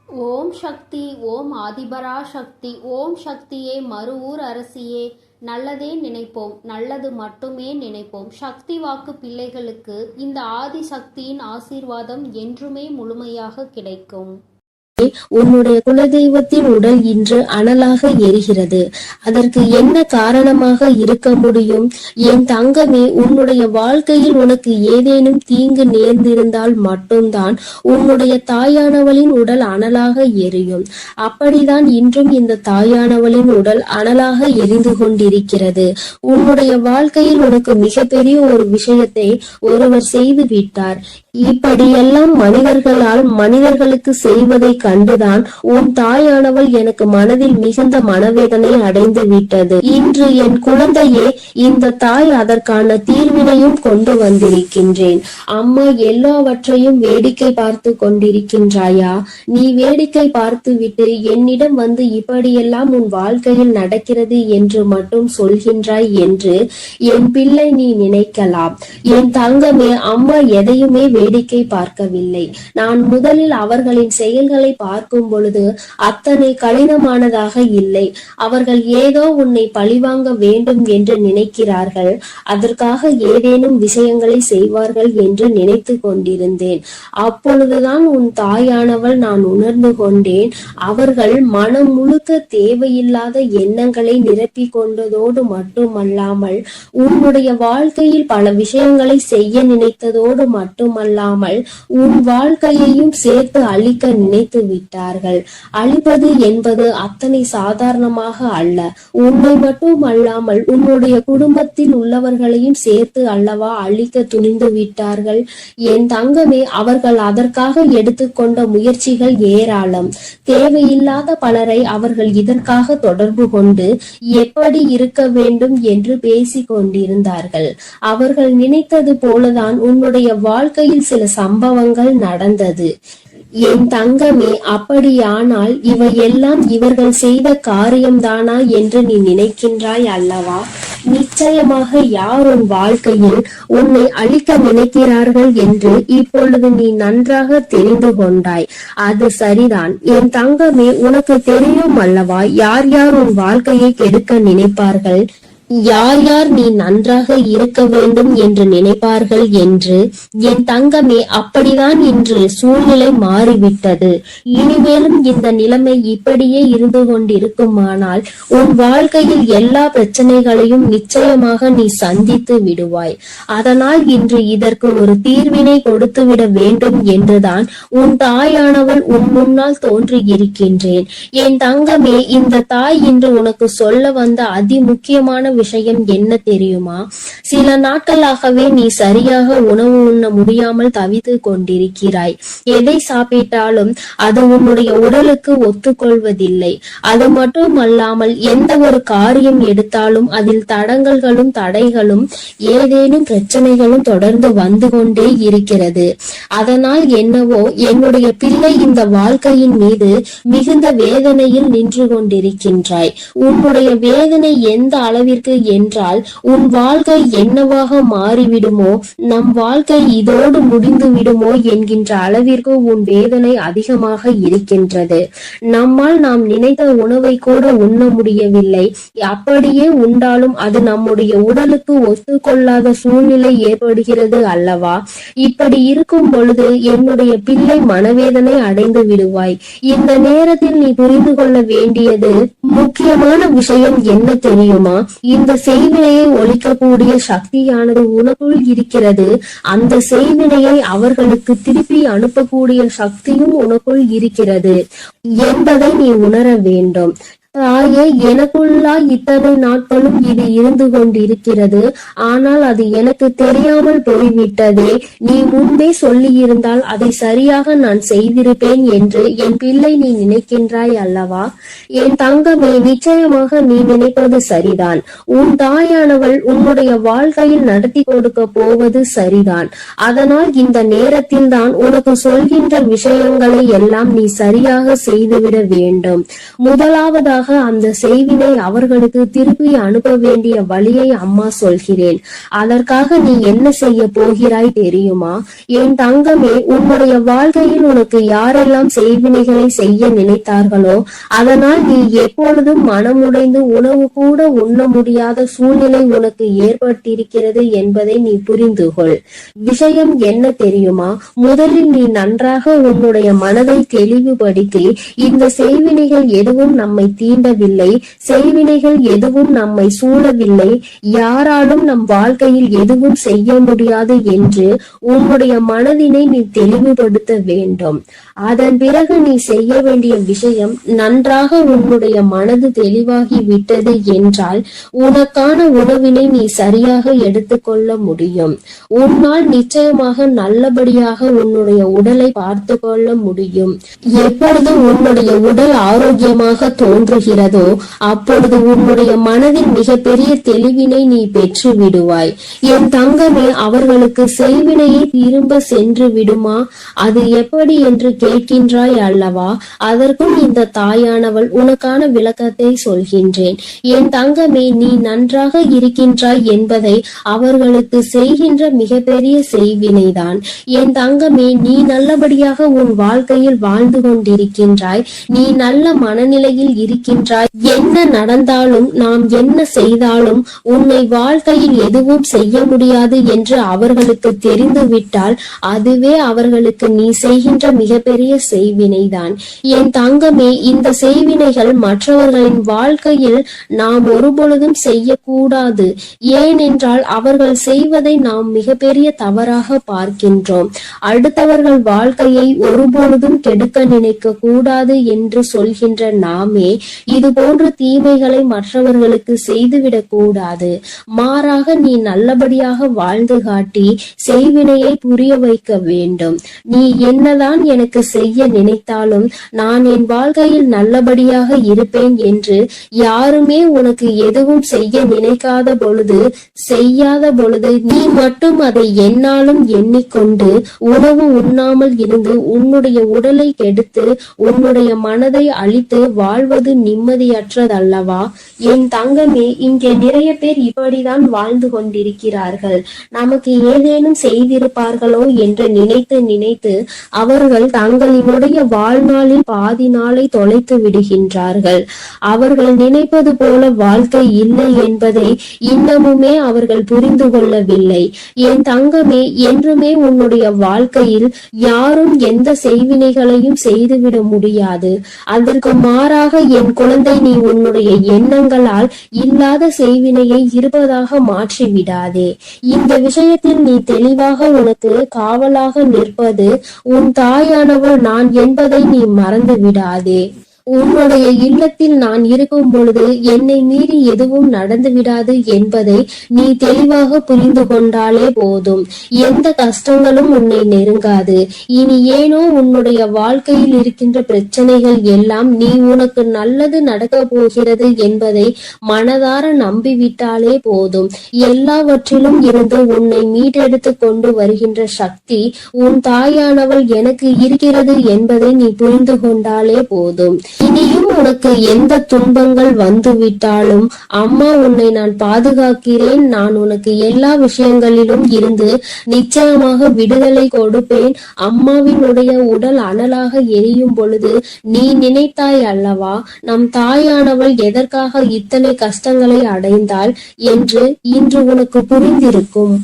ஓம் சக்தி, ஓம் ஆதிபரா சக்தி, ஓம் சக்தியே, மறுவூர் அரசியே. நல்லதே நினைப்போம், நல்லது மட்டுமே நினைப்போம். சக்தி வாக்கு பிள்ளைகளுக்கு இந்த ஆதி சக்தியின் ஆசீர்வாதம் என்றுமே முழுமையாக கிடைக்கும். உன்னுடைய குலதெய்வத்தின் உடல் இன்று அனலாக எரிகிறது. அதற்கு என்ன காரணமாக இருக்க முடியும்? என் தங்கமே, உன்னுடைய வாழ்க்கையில் உனக்கு ஏதேனும் தீங்கு நேர்ந்திருந்தால் மட்டும்தான் உன்னுடைய தாயானவளின் உடல் அனலாக எரியும். அப்படிதான் இன்றும் இந்த தாயானவளின் உடல் அனலாக எரிந்து கொண்டிருக்கிறது. உன்னுடைய வாழ்க்கையில் உனக்கு மிகப்பெரிய ஒரு விஷயத்தை ஒருவர் செய்து விட்டார். இப்படியெல்லாம் மனிதர்களுக்கு செய்வதை கண்டுதான் உன் தாயானவள் எனக்கு மனதில் மிகுந்த மனவேதனை அடைந்து விட்டது. இன்று என் குழந்தையே, இந்த தாய் அதற்கான தீர்வினையும் கொண்டு வந்திருக்கின்றேன். அம்மா எல்லாவற்றையும் வேடிக்கை பார்த்து கொண்டிருக்கின்றாயா? நீ வேடிக்கை பார்த்து விட்டு என்னிடம் வந்து இப்படியெல்லாம் உன் வாழ்க்கையில் நடக்கிறது என்று மட்டும் சொல்கின்றாய் என்று என் பிள்ளை நீ நினைக்கலாம். என் தங்கமே, அம்மா எதையுமே வேடிக்கை பார்க்கவில்லை. நான் முதலில் அவர்களின் செயல்களை பார்க்கும் பொழுது அத்தனை கடினமானதாக இல்லை. அவர்கள் ஏதோ உன்னை பழிவாங்க வேண்டும் என்று நினைக்கிறார்கள். அதற்காக ஏதேனும் விஷயங்களை செய்வார்கள் என்று நினைத்து கொண்டிருந்தேன். அப்பொழுதுதான் உன் தாயானவள் நான் உணர்ந்து கொண்டேன். அவர்கள் மனம் முழுக்க தேவையில்லாத எண்ணங்களை நிரப்பிக் கொண்டதோடு மட்டுமல்லாமல் உன்னுடைய வாழ்க்கையில் பல விஷயங்களை செய்ய நினைத்ததோடு மட்டுமல்லாமல் உன் வாழ்க்கையையும் சேர்த்து அழிக்க நினைத்து விட்டார்கள். அழிப்பது என்பது அத்தனை சாதாரணமாக அல்ல. உன்னை மட்டும் அல்லாமல் உன்னுடைய குடும்பத்தில் உள்ளவர்களையும் சேர்த்து அல்லவா அழிக்க துணிந்து விட்டார்கள். என் தங்கமே, அவர்கள் அதற்காக எடுத்துக்கொண்ட முயற்சிகள் ஏராளம். தேவையில்லாத பலரை அவர்கள் இதற்காக தொடர்பு கொண்டு எப்படி இருக்க வேண்டும் என்று பேசிக் கொண்டிருந்தார்கள். அவர்கள் நினைத்தது போலதான் உன்னுடைய வாழ்க்கையில் சில சம்பவங்கள் நடந்தது. என் தங்கமே, அப்படியானால் இவையெல்லாம் இவர்கள் செய்த காரியம்தானா என்று நீ நினைக்கின்றாய் அல்லவா? நிச்சயமாக யார் உன் வாழ்க்கையில் உன்னை அழிக்க நினைக்கிறார்கள் என்று இப்பொழுது நீ நன்றாக தெரிந்து கொண்டாய். அது சரிதான் என் தங்கமே, உனக்கு தெரியும் அல்லவா யார் யார் உன் வாழ்க்கையை கெடுக்க நினைப்பார்கள், யார் யார் நீ நன்றாக இருக்க வேண்டும் என்று நினைப்பார்கள் என்று. என் தங்கமே, அப்படிதான் இன்று சூழ்நிலை மாறிவிட்டது. இனிமேலும் இந்த நிலைமை இப்படியே இருந்து கொண்டிருக்குமானால் உன் வாழ்க்கையில் எல்லா பிரச்சனைகளையும் நிச்சயமாக நீ சந்தித்து விடுவாய். அதனால் இன்று இதற்கு ஒரு தீர்வினை கொடுத்து விட வேண்டும் என்றுதான் உன் தாயானவள் உன் முன்னால் தோன்றி இருக்கின்றேன். என் தங்கமே, இந்த தாய் இன்று உனக்கு சொல்ல வந்த அதி முக்கியமான விஷயம் என்ன தெரியுமா? சில நாட்களாகவே நீ சரியாக உணவு உண்ண முடியாமல் தவித்து கொண்டிருக்கிறாய். எதை சாப்பிட்டாலும் அது உன்னுடைய உடலுக்கு ஒத்துக்கொள்வதில்லை. அது மட்டுமல்லாமல் எந்த ஒரு காரியம் எடுத்தாலும் அதில் தடங்கல்களும் தடைகளும் ஏதேனும் பிரச்சனைகளும் தொடர்ந்து வந்து கொண்டே இருக்கிறது. அதனால் என்னவோ என்னுடைய பிள்ளை இந்த வாழ்க்கையின் மீது மிகுந்த வேதனையில் நின்று கொண்டிருக்கின்றாய். உன்னுடைய வேதனை எந்த அளவிற்கு என்றால் உன் வாழ்க்கை என்னவாக மாறிவிடுமோ, நம் வாழ்க்கை இதோடு முடிந்து விடுமோ என்கின்ற அளவிற்கு உன் வேதனை அதிகமாக இருக்கின்றது. நம்மால் நாம் நினைத்த உணவை கூட உண்ண முடியவில்லை. அப்படியே உண்டாலும் அது நம்முடைய உடலுக்கு ஒத்துக்கொள்ளாத சூழ்நிலை ஏற்படுகிறது அல்லவா? இப்படி இருக்கும் பொழுது என்னுடைய பிள்ளை மனவேதனை அடைந்து விடுவாய். இந்த நேரத்தில் நீ புரிந்து கொள்ள வேண்டியது முக்கியமான விஷயம் என்ன தெரியுமா? இந்த செய்வினையை ஒழிக்கக்கூடிய சக்தியானது உனக்குள் இருக்கிறது. அந்த செய்வினையை அவர்களுக்கு திருப்பி அனுப்பக்கூடிய சக்தியும் உனக்குள் இருக்கிறது என்பதை நீ உணர வேண்டும். தாயே, எனக்குள்ளா இத்தனை நாட்களும் இது இருந்து கொண்டிருக்கிறது. ஆனால் அது எனக்கு தெரியாமல் போய்விட்டதே. நீ முன்பே சொல்லி இருந்தால் அதை சரியாக நான் செய்திருப்பேன் என்று என் பிள்ளை நீ நினைக்கின்றாய் அல்லவா? என் தங்கமே, நிச்சயமாக நீ நினைப்பது சரிதான். உன் தாயானவள் உன்னுடைய வாழ்க்கையில் நடத்தி கொடுக்க போவது சரிதான். அதனால் இந்த நேரத்தில் தான் உனக்கு சொல்கின்ற விஷயங்களை எல்லாம் நீ சரியாக செய்துவிட வேண்டும். முதலாவதாக கண்டிப்பாக அந்த செய்வினை அவர்களுக்கு திருப்பி அனுப்ப வேண்டிய வழியை அம்மா சொல்கிறேன். அதற்காக நீ என்ன செய்ய போகிறாய் தெரியுமா? என் தங்கமே, உன்னுடைய வாழ்க்கையில் உனக்கு யாரெல்லாம் செய்வினைகளை செய்ய நினைத்தார்களோ அதனால் நீ எப்பொழுதும் மனமுடைந்து உணவு கூட உண்ண முடியாத சூழ்நிலை உனக்கு ஏற்பட்டிருக்கிறது என்பதை நீ புரிந்து கொள். விஷயம் என்ன தெரியுமா? முதலில் நீ நன்றாக உன்னுடைய மனதை தெளிவுபடுத்தி, இந்த செய்வினைகள் எதுவும் நம்மை தீண்டவில்லை, செய்வினைகள் எதுவும் நம்மை சூழவில்லை, யாராலும் நம் வாழ்க்கையில் எதுவும் செய்ய முடியாது என்று உன்னுடைய மனதினை நீ தெளிவுபடுத்த வேண்டும். அதன் பிறகு நீ செய்ய வேண்டிய விஷயம், நன்றாக உன்னுடைய மனது தெளிவாகி விட்டது என்றால் உனக்கான உணவினை நீ சரியாக எடுத்துக்கொள்ள முடியும். உன்னால் நிச்சயமாக நல்லபடியாக உன்னுடைய உடலை பார்த்து கொள்ள முடியும். எப்பொழுது உன்னுடைய உடல் ஆரோக்கியமாக தோன்றுகிறதோ அப்பொழுது உன்னுடைய மனதில் மிகப்பெரிய தெளிவினை நீ பெற்று விடுவாய். என் தங்கமே, அவர்களுக்கு செய்வினையை திரும்ப சென்று விடுமா? அது எப்படி என்று கேட்கின்றாய் அல்லவா? அதற்கும் இந்த தாயானவள் உனக்கான விளக்கத்தை சொல்கின்றேன். என் தங்கமே, நீ நன்றாக இருக்கின்றாய் என்பதை அவர்களுக்கு செய்கின்ற மிகப்பெரிய செய்வினைதான். என் தங்கமே, நீ நல்லபடியாக உன் வாழ்க்கையில் வாழ்ந்து கொண்டிருக்கின்றாய், நீ நல்ல மனநிலையில் இருக்கின்றாய். என்ன நடந்தாலும், நாம் என்ன செய்தாலும் உன்னை வாழ்க்கையில் எதுவும் செய்ய முடியாது என்று அவர்களுக்கு தெரிந்துவிட்டால் அதுவே அவர்களுக்கு நீ செய்கின்ற மிகப்பெரிய செய்வினைதான். என் தங்கமே, இந்த செய்வினைகள் மற்றவர்களின் வாழ்க்கையில் நாம் ஒருபொழுதும் செய்யக்கூடாது. ஏனென்றால் அவர்கள் செய்வதை நாம் மிகப்பெரிய தவறாக பார்க்கின்றோம். அடுத்தவர்கள் வாழ்க்கையை ஒருபொழுதும் கெடுக்க நினைக்க கூடாது என்று சொல்கின்ற நாமே இது போன்ற தீமைகளை மற்றவர்களுக்கு செய்துவிடக் கூடாது. மாறாக நீ நல்லபடியாக வாழ்ந்து காட்டி செய்வினையை புரிய வைக்க வேண்டும். நீ என்னதான் எனக்கு செய்ய நினைத்தாலும் நான் என் வாழ்க்கையில் நல்லபடியாக இருப்பேன் என்று யாருமே உனக்கு எதுவும் செய்ய நினைக்காத பொழுது, செய்யாத பொழுது நீ மட்டும் அதை என்னாலும் எண்ணிக்கொண்டு உணவு உண்ணாமல் இருந்து உன்னுடைய உடலை கெடுத்து உன்னுடைய மனதை அழித்து வாழ்வது நிம்மதியற்றதல்லவா? என் தங்கமே, இங்கே நிறைய பேர் இப்படிதான் வாழ்ந்து கொண்டிருக்கிறார்கள். நமக்கு ஏதேனும் செய்திருப்பார்களோ என்று நினைத்து நினைத்து அவர்கள் தங்களினுடைய வாழ்நாளில் பாதி நாளை தொலைத்து விடுகின்றார்கள். அவர்கள் நினைப்பது போல வாழ்க்கை இல்லை என்பதை இன்னமுமே அவர்கள் புரிந்து கொள்ளவில்லை. என் தங்கமே, என்றுமே உன்னுடைய வாழ்க்கையில் யாரும் எந்த செய்வினைகளையும் செய்துவிட முடியாது. அதற்கு மாறாக என் குழந்தை, நீ உன்னுடைய எண்ணங்களால் இல்லாத செய்வினையை இருப்பதாக மாற்றி விடாதே. இந்த விஷயத்தில் நீ தெளிவாக உனக்கு காவலாக நிற்பது உன் தாயானவள் நான் என்பதை நீ மறந்து விடாதே. உன்னுடைய இல்லத்தில் நான் இருக்கும் பொழுது என்னை மீறி எதுவும் நடந்து விடாது என்பதை நீ தெளிவாக புரிந்து கொண்டாலே போதும். எந்த கஷ்டங்களும் உன்னை நெருங்காது. இனி ஏனோ உன்னுடைய வாழ்க்கையில் இருக்கின்ற பிரச்சனைகள் எல்லாம் நீ உனக்கு நல்லது நடக்க போகிறது என்பதை மனதார நம்பிவிட்டாலே போதும். எல்லாவற்றிலும் இருந்து உன்னை மீட்டெடுத்து கொண்டு வருகின்ற சக்தி உன் தாயானவள் எனக்கு இருக்கிறது என்பதை நீ புரிந்து கொண்டாலே போதும். இனியும் உனக்கு எந்த துன்பங்கள் வந்துவிட்டாலும் அம்மா உன்னை நான் பாதுகாக்கிறேன். நான் உனக்கு எல்லா விஷயங்களிலும் இருந்து நிச்சயமாக விடுதலை கொடுப்பேன். அம்மாவினுடைய உடல் அனலாக எரியும் பொழுது நீ நினைத்தாய் அல்லவா, நம் தாயானவள் எதற்காக இத்தனை கஷ்டங்களை அடைந்தாள் என்று இன்று உனக்கு புரிந்திருக்கும்.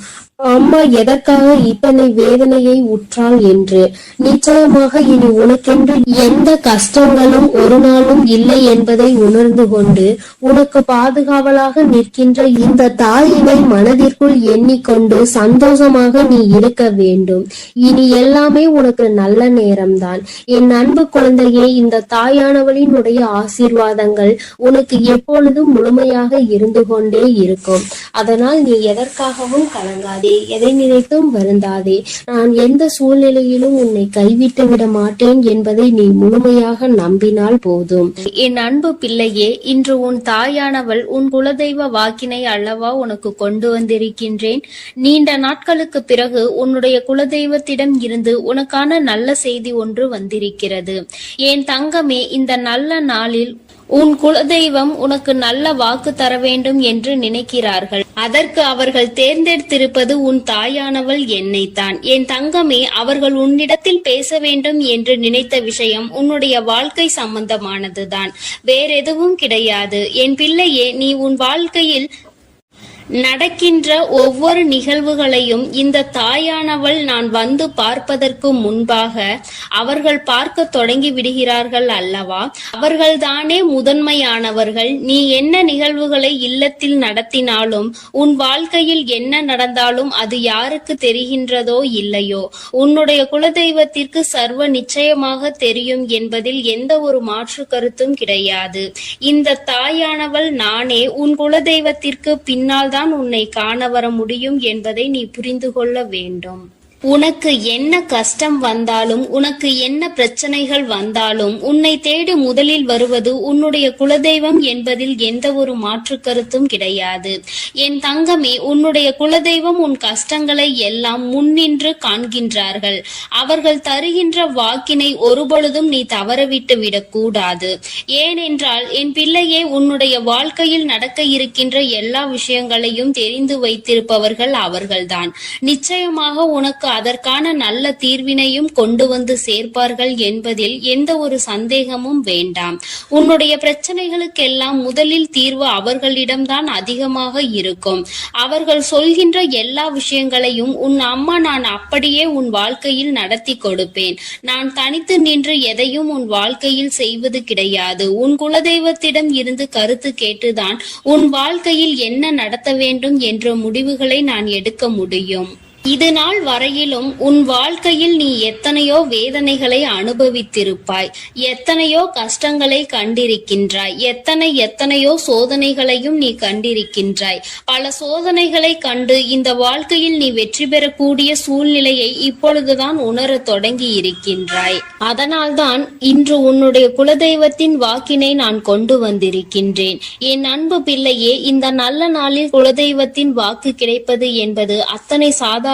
அம்மா எதற்காக இத்தனை வேதனையை உற்றாள் என்று. நிச்சயமாக இனி உனக்கென்று எந்த கஷ்டங்களும் ஒரு நாளும் இல்லை என்பதை உணர்ந்து கொண்டு உனக்கு பாதுகாவலாக நிற்கின்ற இந்த தாயினை மனதிற்குள் எண்ணிக்கொண்டு சந்தோஷமாக நீ இருக்க வேண்டும். இனி எல்லாமே உனக்கு நல்ல நேரம்தான். என் அன்பு குழந்தையே, இந்த தாயானவளினுடைய ஆசீர்வாதங்கள் உனக்கு எப்பொழுதும் முழுமையாக இருந்து கொண்டே இருக்கும். அதனால் நீ எதற்காகவும் கலங்காதே, எதை நினைத்தும் வருந்தாதே. நான் எந்த சூழ்நிலையிலும் உன்னை கைவிட்டு விட மாட்டேன் என்பதை நீ முழுமையாக நம்பினால் போதும். என் அன்பு பிள்ளையே, இன்று உன் தாயானவள் உன் குலதெய்வ வாக்கினை அல்லவா உனக்கு கொண்டு வந்திருக்கின்றேன். நீண்ட நாட்களுக்கு பிறகு உன்னுடைய குலதெய்வத்திடம் இருந்து உனக்கான நல்ல செய்தி ஒன்று வந்திருக்கிறது. என் தங்கமே, இந்த நல்ல நாளில் உன் குலதெய்வம் உனக்கு நல்ல வாக்கு தர வேண்டும் என்று நினைக்கிறார்கள். அதற்கு அவர்கள் தேர்ந்தெடுத்திருப்பது உன் தாயானவள் என்னைத்தான். என் தங்கமே, அவர்கள் உன்னிடத்தில் பேச வேண்டும் என்று நினைத்த விஷயம் உன்னுடைய வாழ்க்கை சம்பந்தமானதுதான், வேறெதுவும் கிடையாது. என் பிள்ளையே, நீ உன் வாழ்க்கையில் நடக்கின்ற ஒவ்வொரு நிகழ்வுகளையும் இந்த தாயானவள் நான் வந்து பார்ப்பதற்கு முன்பாக அவர்கள் பார்க்க தொடங்கி விடுகிறார்கள் அல்லவா? அவர்கள்தானே முதன்மையானவர்கள். நீ என்ன நிகழ்வுகளை இல்லத்தில் நடத்தினாலும், உன் வாழ்க்கையில் என்ன நடந்தாலும் அது யாருக்கு தெரிகின்றதோ இல்லையோ, உன்னுடைய குலதெய்வத்திற்கு சர்வ நிச்சயமாக தெரியும் என்பதில் எந்த ஒரு மாற்று கருத்தும் கிடையாது. இந்த தாயானவள் நானே உன் குலதெய்வத்திற்கு பின்னால் உன்னை காண வர முடியும் என்பதை நீ புரிந்து கொள்ள வேண்டும். உனக்கு என்ன கஷ்டம் வந்தாலும், உனக்கு என்ன பிரச்சனைகள் வந்தாலும், உன்னை தேடி முதலில் வருவது உன்னுடைய குலதெய்வம் என்பதில் எந்த ஒரு மாற்று கருத்தும் கிடையாது. என் தங்கமே, உன்னுடைய குலதெய்வம் உன் கஷ்டங்களை எல்லாம் முன்னின்று காண்கின்றார்கள். அவர்கள் தருகின்ற வாக்கினை ஒருபொழுதும் நீ தவறவிட்டு விடக்கூடாது. ஏனென்றால் என் பிள்ளையே, உன்னுடைய வாழ்க்கையில் நடக்க இருக்கின்ற எல்லா விஷயங்களையும் தெரிந்து வைத்திருப்பவர்கள் அவர்கள்தான். நிச்சயமாக உனக்கு அதற்கான நல்ல தீர்வினையும் கொண்டு வந்து சேர்ப்பார்கள் என்பதில் எந்த ஒரு சந்தேகமும் வேண்டாம். உன்னுடைய பிரச்சனைகளுக்கெல்லாம் முதலில் தீர்வு அவர்களிடம்தான் அதிகமாக இருக்கும். அவர்கள் சொல்கின்ற எல்லா விஷயங்களையும் உன் அம்மா நான் அப்படியே உன் வாழ்க்கையில் நடத்தி கொடுப்பேன். நான் தனித்து நின்று எதையும் உன் வாழ்க்கையில் செய்வது கிடையாது. உன் குலதெய்வத்திடம் இருந்து கருத்து கேட்டுதான் உன் வாழ்க்கையில் என்ன நடத்த வேண்டும் என்ற முடிவுகளை நான் எடுக்க முடியும். இது நாள் வரையிலும் உன் வாழ்க்கையில் நீ எத்தனையோ வேதனைகளை அனுபவித்திருப்பாய், எத்தனையோ கஷ்டங்களை கண்டிருக்கின்றாய், எத்தனையோ சோதனைகளையும் நீ கண்டிருக்கின்றாய். பல சோதனைகளை கண்டு இந்த வாழ்க்கையில் நீ வெற்றி பெறக்கூடிய சூழ்நிலையை இப்பொழுதுதான் உணர தொடங்கி இருக்கின்றாய். அதனால்தான் இன்று உன்னுடைய குலதெய்வத்தின் வாக்கினை நான் கொண்டு வந்திருக்கின்றேன். என் அன்பு பிள்ளையே, இந்த நல்ல நாளில் குலதெய்வத்தின் வாக்கு கிடைப்பது என்பது அத்தனை சாதாரண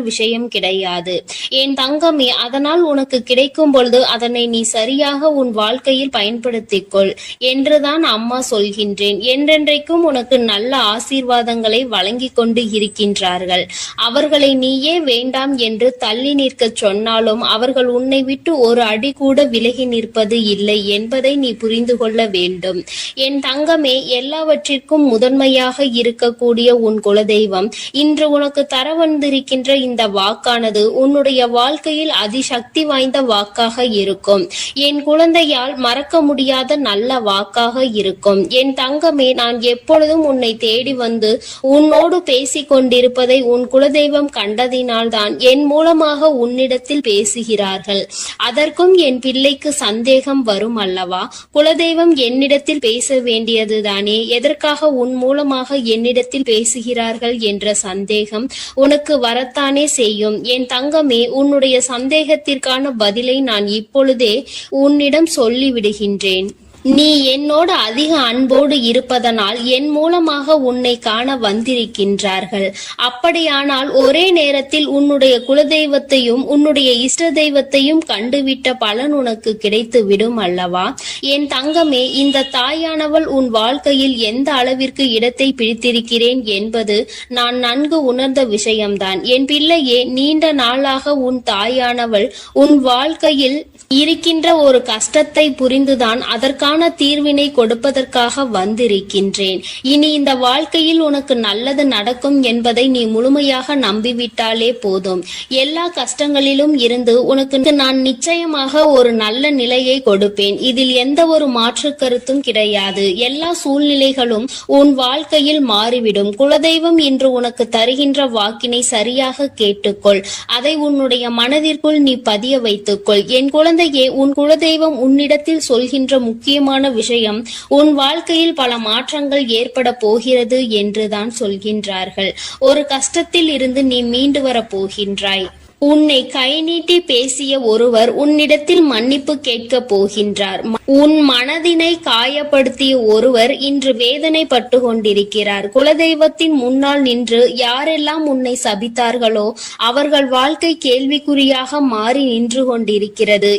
விஷயம் கிடையாது என் தங்கமே. அதனால் உனக்கு கிடைக்கும் பொழுது அதனை நீ சரியாக உன் வாழ்க்கையில் பயன்படுத்திக்கொள் என்றுதான் அம்மா சொல்கின்றேன். என்றென்றைக்கும் உனக்கு நல்ல ஆசீர்வாதங்களை வழங்கி கொண்டு இருக்கின்றார்கள். அவர்களை நீயே வேண்டாம் என்று தள்ளி நிற்க சொன்னாலும் அவர்கள் உன்னை விட்டு ஒரு அடி கூட விலகி நிற்பது இல்லை என்பதை நீ புரிந்து கொள்ள வேண்டும். என் தங்கமே, எல்லாவற்றிற்கும் முதன்மையாக இருக்கக்கூடிய உன் குலதெய்வம் இன்று உனக்கு தர வந்திருக்கின்ற இந்த வாக்கானது உன்னுடைய வாழ்க்கையில் அதிசக்தி வாய்ந்த வாக்காக இருக்கும். என் குழந்தையால் மறக்க முடியாத நல்ல வாக்காக இருக்கும். என் தங்கமே, நான் எப்பொழுதும் உன்னை தேடி வந்து உன்னோடு பேசிக் கொண்டிருப்பதை உன் குலதெய்வம் கண்டதினால்தான் என் மூலமாக உன்னிடத்தில் பேசுகிறார்கள். அதற்கும் என் பிள்ளைக்கு சந்தேகம் வரும் அல்லவா? குலதெய்வம் என்னிடத்தில் பேச வேண்டியதுதானே, எதற்காக உன் மூலமாக என்னிடத்தில் பேசுகிறார்கள் என்ற சந்தேகம் உனக்கு வரத்தானே செய்யும். என் தங்கமே, உன்னுடைய சந்தேகத்திற்கான பதிலை நான் இப்பொழுதே உன்னிடம் சொல்லிவிடுகின்றேன். நீ என்னோடு அதிக அன்போடு இருப்பதனால் என் மூலமாக உன்னை காண வந்திருக்கின்றார்கள். அப்படியானால் ஒரே நேரத்தில் உன்னுடைய குலதெய்வத்தையும் உன்னுடைய இஷ்ட தெய்வத்தையும் கண்டுவிட்ட பலன் உனக்கு கிடைத்து விடும் அல்லவா? என் தங்கமே, இந்த தாயானவள் உன் வாழ்க்கையில் எந்த அளவிற்கு இடத்தை பிடித்திருக்கிறேன் என்பது நான் நன்கு உணர்ந்த விஷயம்தான். என் பிள்ளையே, நீண்ட நாளாக உன் தாயானவள் உன் வாழ்க்கையில் இருக்கின்ற ஒரு கஷ்டத்தை புரிந்துதான் அதற்கான தீர்வினை கொடுப்பதற்காக வந்திருக்கின்றேன். இனி இந்த வாழ்க்கையில் உனக்கு நல்லது நடக்கும் என்பதை நீ முழுமையாக நம்பிவிட்டாலே போதும். எல்லா கஷ்டங்களிலும் இருந்து உனக்கு நான் நிச்சயமாக ஒரு நல்ல நிலையை கொடுப்பேன். இதில் எந்த ஒரு மாற்று கருத்தும் கிடையாது. எல்லா சூழ்நிலைகளும் உன் வாழ்க்கையில் மாறிவிடும். குலதெய்வம் இன்று உனக்கு தருகின்ற வாக்கினை சரியாக கேட்டுக்கொள். அதை உன்னுடைய மனதிற்குள் நீ பதிய வைத்துக்கொள். என் குழந்தையே, உன் குலதெய்வம் உன்னிடத்தில் சொல்கின்ற முக்கியமான விஷயம், உன் வாழ்க்கையில் பல மாற்றங்கள் ஏற்பட போகிறது என்றுதான் சொல்கின்றார்கள். ஒரு கஷ்டத்தில் இருந்து நீ மீண்டு வர போகின்றாய். உன்னை கை நீட்டி பேசிய ஒருவர் உன்னிடத்தில் மன்னிப்பு கேட்கப் போகின்றார். உன் மனதினை காயப்படுத்திய ஒருவர் இன்று வேதனைப்பட்டு கொண்டிருக்கிறார். குலதெய்வத்தின் முன்னால் நின்று யாரெல்லாம் உன்னை சபித்தார்களோ அவர்கள் வாழ்க்கை கேள்விக்குறியாக மாறி நின்று கொண்டிருக்கிறது.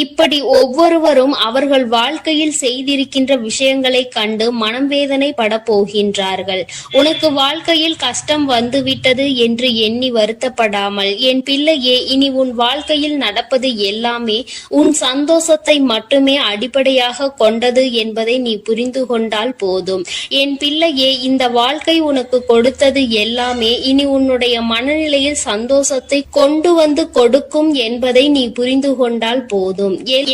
இப்படி ஒவ்வொருவரும் அவர்கள் வாழ்க்கையில் செய்திருக்கின்ற விஷயங்களை கண்டு மனம் வேதனை பட போகின்றார்கள். உனக்கு வாழ்க்கையில் கஷ்டம் வந்துவிட்டது என்று எண்ணி வருத்தப்படாமல், என் பிள்ளையே, இனி உன் வாழ்க்கையில் நடப்பது எல்லாமே உன் சந்தோஷத்தை மட்டுமே அடிப்படையாக கொண்டது என்பதை நீ புரிந்து கொண்டால் போதும். என் பிள்ளையே, இந்த வாழ்க்கை உனக்கு கொடுத்தது எல்லாமே இனி உன்னுடைய மனநிலையில் சந்தோஷத்தை கொண்டு வந்து கொடுக்கும் என்பதை நீ புரிந்து கொண்டால் போதும்.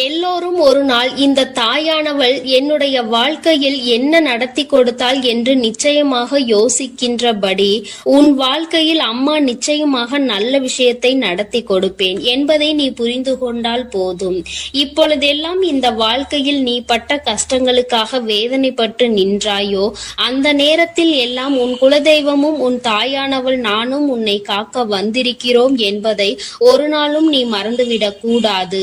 எல்லோரும் ஒரு நாள் இந்த தாயானவள் என்னுடைய வாழ்க்கையில் என்ன நடத்தி கொடுத்தாள் என்று நிச்சயமாக யோசிக்கின்றபடி உன் வாழ்க்கையில் அம்மா நிச்சயமாக நல்ல விஷயத்தை நடத்தி கொடுப்பேன் என்பதை நீ புரிந்து கொண்டால் போதும். இப்பொழுதெல்லாம் இந்த வாழ்க்கையில் நீ பட்ட கஷ்டங்களுக்காக வேதனைப்பட்டு நின்றாயோ, அந்த நேரத்தில் எல்லாம் உன் குலதெய்வமும் உன் தாயானவள் நானும் உன்னை காக்க வந்திருக்கிறோம் என்பதை ஒரு நாளும் நீ மறந்துவிடக் கூடாது.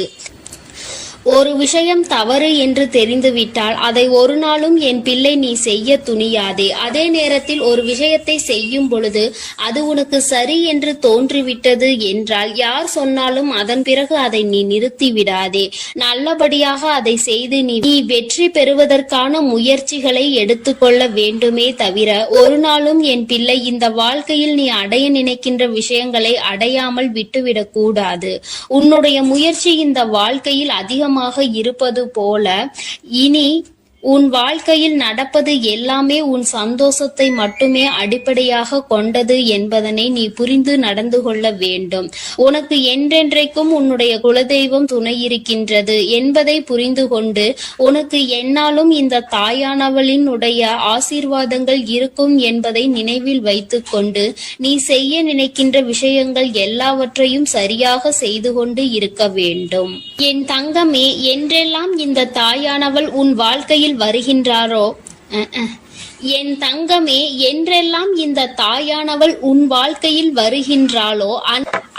ஒரு விஷயம் தவறு என்று தெரிந்துவிட்டால் அதை ஒரு நாளும் என் பிள்ளை நீ செய்ய துணியாதே. அதே நேரத்தில் ஒரு விஷயத்தை செய்யும் பொழுது அது உனக்கு சரி என்று தோன்றிவிட்டது என்றால் யார் சொன்னாலும் அதன் பிறகு அதை நீ நிறுத்தி விடாதே. நல்லபடியாக அதை செய்து நீ வெற்றி பெறுவதற்கான முயற்சிகளை எடுத்துக்கொள்ள வேண்டுமே தவிர ஒரு நாளும் என் பிள்ளை இந்த வாழ்க்கையில் நீ அடைய நினைக்கின்ற விஷயங்களை அடையாமல் விட்டுவிடக் கூடாது. உன்னுடைய முயற்சி இந்த வாழ்க்கையில் அதிகம் இருப்பது போல இனி உன் வாழ்க்கையில் நடப்பது எல்லாமே உன் சந்தோஷத்தை மட்டுமே அடிப்படையாக கொண்டது என்பதனை நீ புரிந்து நடந்து கொள்ள வேண்டும். உனக்கு என்றென்றைக்கும் உன்னுடைய குலதெய்வம் துணை இருக்கின்றது என்பதை புரிந்து கொண்டு உனக்கு என்னாலும் இந்த தாயானவளின் உடைய ஆசீர்வாதங்கள் இருக்கும் என்பதை நினைவில் வைத்து கொண்டு நீ செய்ய நினைக்கின்ற விஷயங்கள் எல்லாவற்றையும் சரியாக செய்து கொண்டு இருக்க வேண்டும். என் தங்கமே, என்றெல்லாம் இந்த தாயானவள் உன் வாழ்க்கையில் வருகின்றாரோ, என் தங்கமே, என்றெல்லாம் இந்த தாயானவள் உன் வாழ்க்கையில் வருகின்றாளோ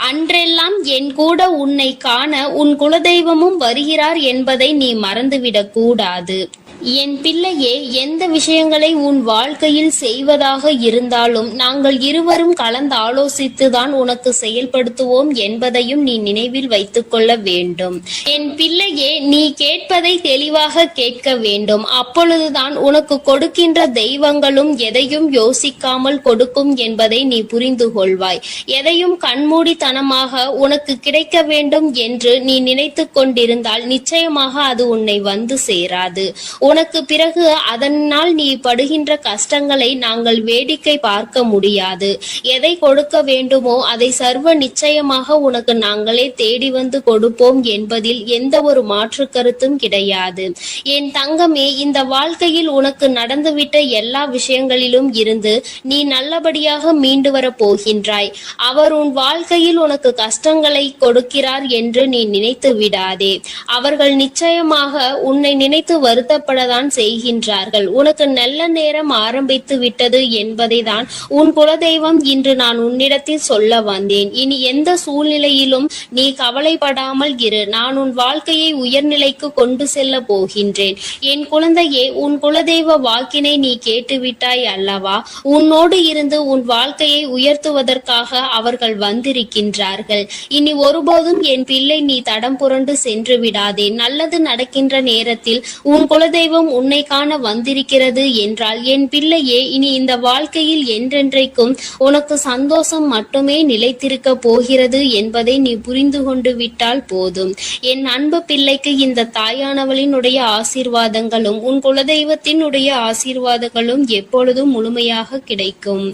அன்றெல்லாம் என் கூட உன்னை காண உன் குலதெய்வமும் வருகிறார் என்பதை நீ மறந்துவிடக் கூடாது. என் பிள்ளையே, எந்த விஷயங்களை உன் வாழ்க்கையில் செய்வதாக இருந்தாலும் நாங்கள் இருவரும் கலந்து ஆலோசித்துதான் உனக்கு செயல்படுத்துவோம் என்பதையும் நீ நினைவில் வைத்துக் கொள்ள வேண்டும். என் பிள்ளையே, நீ கேட்பதை தெளிவாக கேட்க வேண்டும். அப்பொழுதுதான் உனக்கு கொடுக்கின்ற தெய்வங்களும் எதையும் யோசிக்காமல் கொடுக்கும் என்பதை நீ புரிந்து கொள்வாய். எதையும் கண்மூடித்தனமாக உனக்கு கிடைக்க வேண்டும் என்று நீ நினைத்து கொண்டிருந்தால் நிச்சயமாக அது உன்னை வந்து சேராது. உனக்கு பிறகு அதனால் நீ படுகின்ற கஷ்டங்களை நாங்கள் வேடிக்கை பார்க்க முடியாது. எதை கொடுக்க வேண்டுமோ அதை சர்வ நிச்சயமாக உனக்கு நாங்களே தேடி வந்து கொடுப்போம் என்பதில் எந்த ஒரு மாற்று கருத்தும் கிடையாது. என் தங்கமே, இந்த வாழ்க்கையில் உனக்கு நடந்துவிட்ட எல்லா விஷயங்களிலும் இருந்து நீ நல்லபடியாக மீண்டு வர போகின்றாய். அவர் உன் வாழ்க்கையில் உனக்கு கஷ்டங்களை கொடுக்கிறார் என்று நீ நினைத்து விடாதே. அவர்கள் நிச்சயமாக உன்னை நினைத்து வருத்தப்பட தான் செய்கின்றார்கள். உனக்கு நல்ல நேரம் ஆரம்பித்து விட்டது என்பதை தான் உன் குலதெய்வம் இன்று நான் உன்னிடத்தில் சொல்ல வந்தேன். இனி எந்த சூழ்நிலையிலும் நீ கவலைப்படாமல் இரு. நான் உன் வாழ்க்கையை உயர்நிலைக்கு கொண்டு செல்ல போகின்றேன். என் குழந்தையே, உன் குலதெய்வ வாக்கினை நீ கேட்டுவிட்டாய் அல்லவா? உன்னோடு இருந்து உன் வாழ்க்கையை உயர்த்துவதற்காக அவர்கள் வந்திருக்கின்றார்கள். இனி ஒருபோதும் என் பிள்ளை நீ தடம் புரண்டு சென்று விடாதே. நல்லது நடக்கின்ற நேரத்தில் உன் குலதெய்வம் உன்னை காண வந்திருக்கிறது என்றால் என் பிள்ளையே, இனி இந்த வாழ்க்கையில் என்றென்றைக்கும் உனக்கு சந்தோஷம் மட்டுமே நிலைத்திருக்க போகிறது என்பதை நீ புரிந்து கொண்டு விட்டால் போதும். என் அன்பு பிள்ளைக்கு இந்த தாயானவளினுடைய ஆசீர்வாதங்களும் உன் குலதெய்வத்தினுடைய ஆசீர்வாதங்களும் எப்பொழுதும் முழுமையாக கிடைக்கும்.